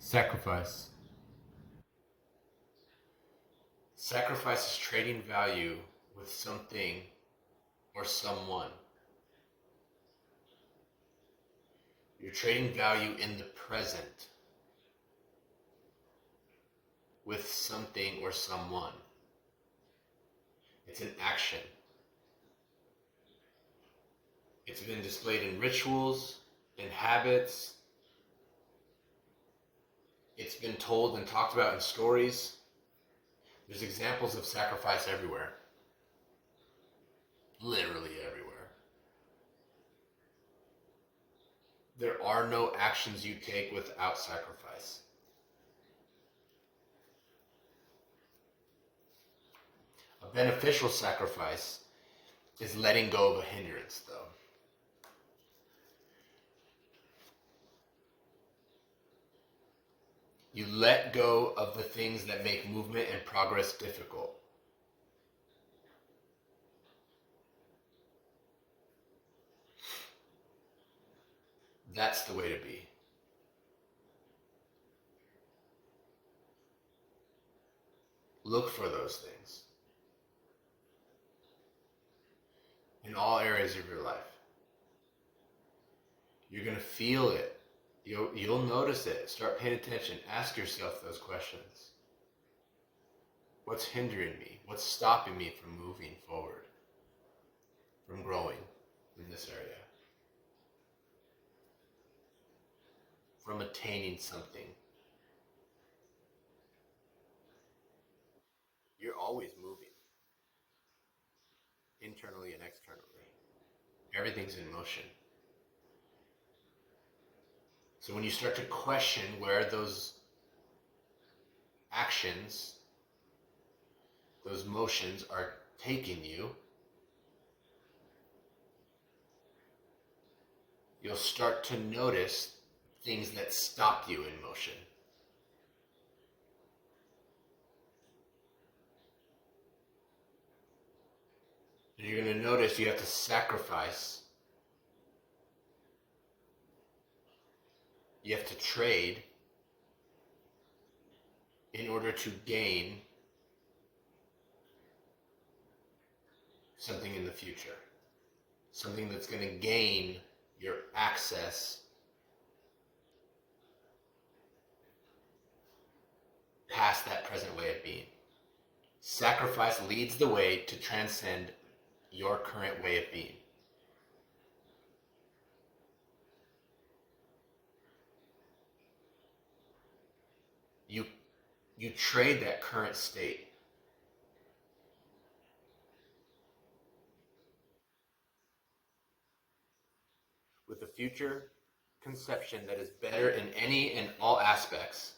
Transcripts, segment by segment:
Sacrifice. Sacrifice is trading value with something or someone. You're trading value in the present with something or someone. It's an action. It's been displayed in rituals, in habits. It's been told and talked about in stories. There's examples of sacrifice everywhere. Literally everywhere. There are no actions you take without sacrifice. A beneficial sacrifice is letting go of a hindrance, though. You let go of the things that make movement and progress difficult. That's the way to be. Look for those things in all areas of your life. You're going to feel it. You'll notice it. Start paying attention. Ask yourself those questions. What's hindering me? What's stopping me from moving forward? From growing in this area? From attaining something? You're always moving. Internally and externally. Everything's in motion. So when you start to question where those actions, those motions are taking you, you'll start to notice things that stop you in motion. And you're going to notice you have to sacrifice. You have to trade in order to gain something in the future. Something that's going to gain your access past that present way of being. Sacrifice leads the way to transcend your current way of being. You trade that current state with a future conception that is better in any and all aspects,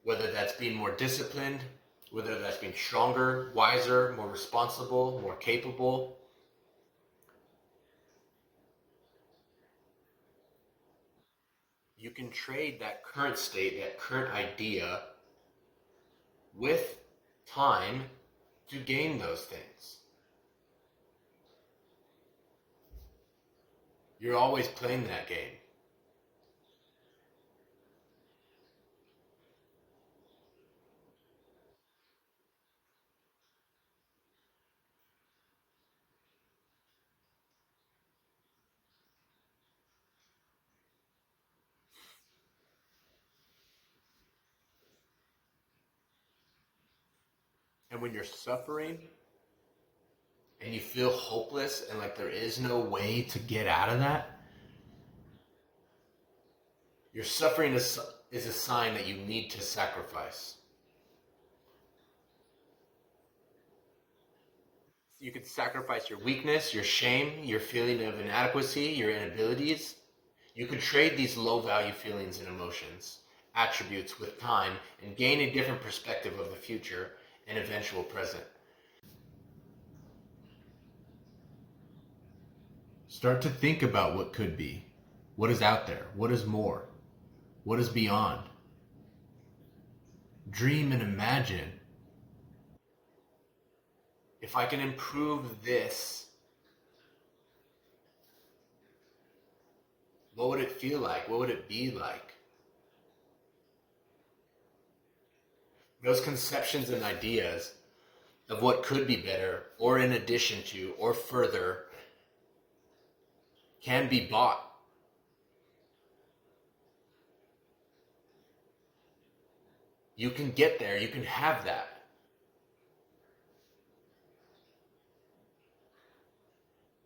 whether that's being more disciplined, whether that's being stronger, wiser, more responsible, more capable. You can trade that current state, that current idea, with time to gain those things. You're always playing that game. And when you're suffering and you feel hopeless and like there is no way to get out of that, your suffering is a sign that you need to sacrifice. You could sacrifice your weakness, your shame, your feeling of inadequacy, your inabilities. You could trade these low value feelings and emotions, attributes with time, and gain a different perspective of the future and eventual present. Start to think about what could be, what is out there, what is more, what is beyond. Dream and imagine. If I can improve this, what would it feel like? What would it be like? those conceptions and ideas of what could be better, or in addition to, or further, can be bought. You can get there, you can have that.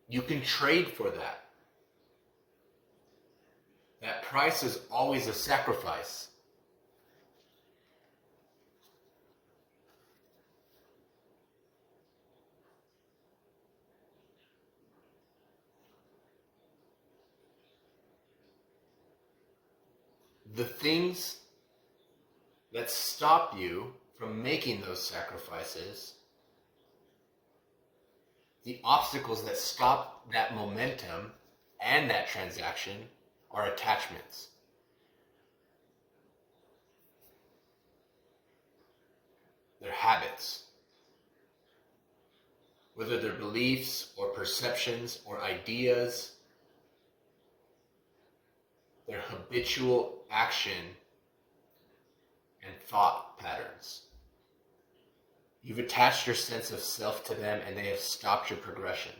You can trade for that. That price is always a sacrifice. The things that stop you from making those sacrifices, the obstacles that stop that momentum and that transaction, are attachments. They're habits. Whether they're beliefs or perceptions or ideas, they're habitual action and thought patterns. You've attached your sense of self to them, and they have stopped your progression.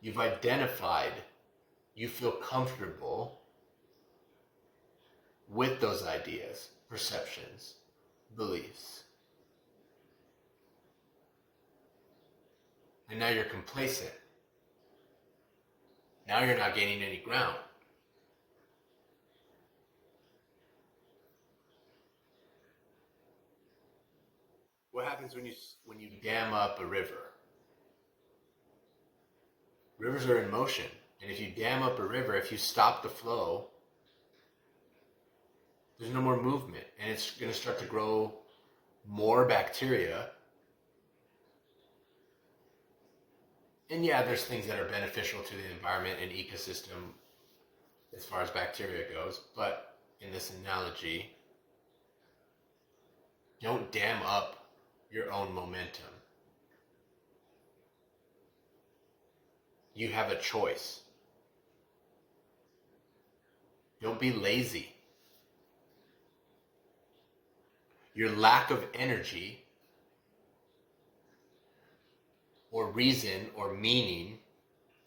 You've identified, you feel comfortable with those ideas, perceptions, beliefs. And now you're complacent. Now you're not gaining any ground. What happens when you dam up a river? Rivers are in motion, and if you dam up a river, if you stop the flow, there's no more movement, and it's going to start to grow more bacteria. And yeah, there's things that are beneficial to the environment and ecosystem as far as bacteria goes, but in this analogy, don't dam up your own momentum. You have a choice. Don't be lazy. Your lack of energy or reason or meaning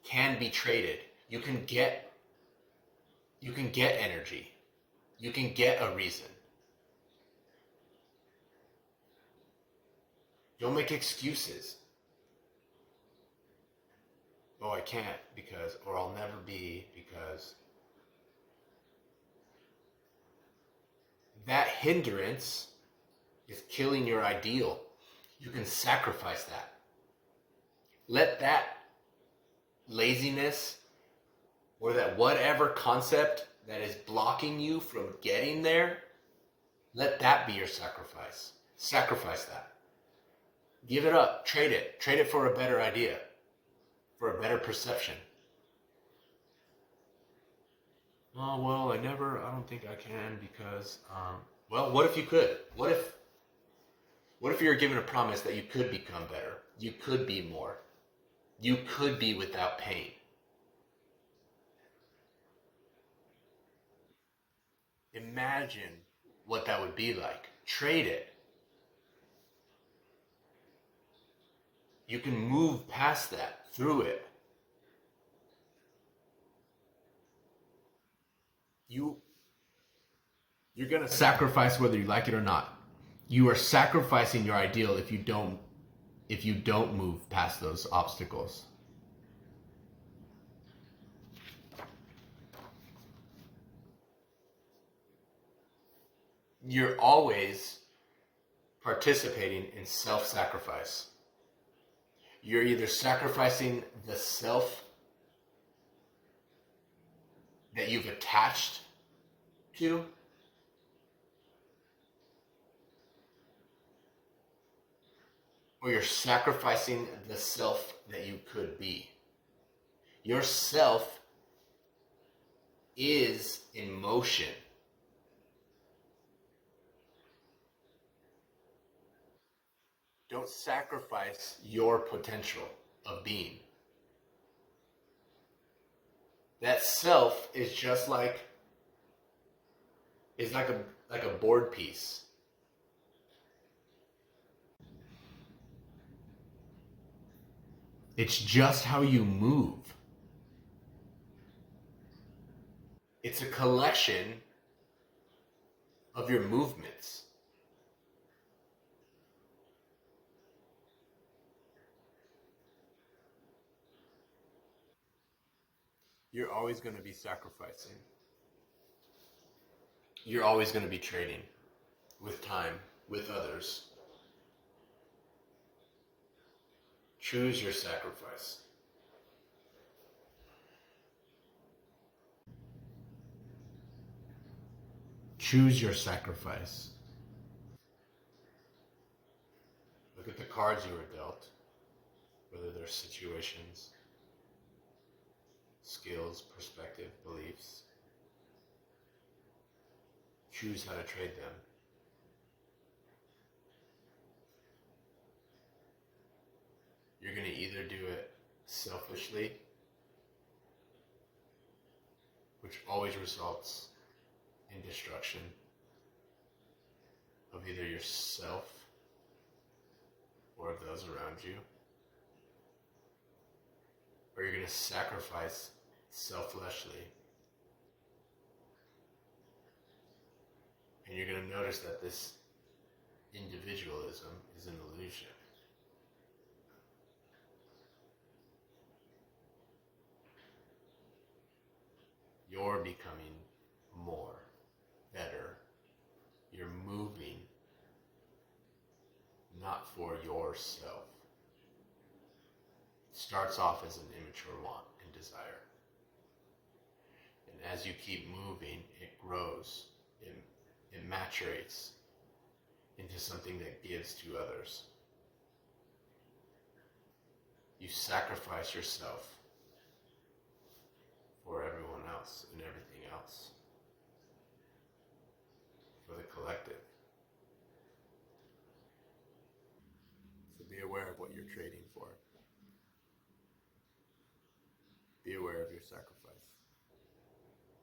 can be traded. You can get energy. You can get a reason. Don't make excuses. Oh, I can't because, or I'll never be because. That hindrance is killing your ideal. You can sacrifice that. Let that laziness or that whatever concept that is blocking you from getting there, let that be your sacrifice. Sacrifice that. Give it up. Trade it. Trade it for a better idea, for a better perception. Oh, well, I don't think I can because, well, what if you could? What if you were given a promise that you could become better? You could be more. You could be without pain. Imagine what that would be like. Trade it. You can move past that, through it. You're going to sacrifice whether you like it or not. You are sacrificing your ideal if you don't move past those obstacles. You're always participating in self-sacrifice. You're either sacrificing the self that you've attached to, or you're sacrificing the self that you could be. Your self is in motion. Don't sacrifice your potential of being. That self is just like is like a board piece. It's just how you move. It's a collection of your movements. You're always going to be sacrificing. You're always going to be trading with time, with others. Choose your sacrifice. Choose your sacrifice. Look at the cards you were dealt, whether they're situations, skills, perspective, beliefs. Choose how to trade them. You're going to either do it selfishly, which always results in destruction of either yourself or of those around you, or you're going to sacrifice selflessly, and you're going to notice that this individualism is an illusion. You're becoming more, better. You're moving not for yourself. It starts off as an immature want and desire. And as you keep moving, it grows, it maturates into something that gives to others. You sacrifice yourself for everyone else and everything else, for the collective. So be aware of what you're trading for. Be aware of your sacrifice.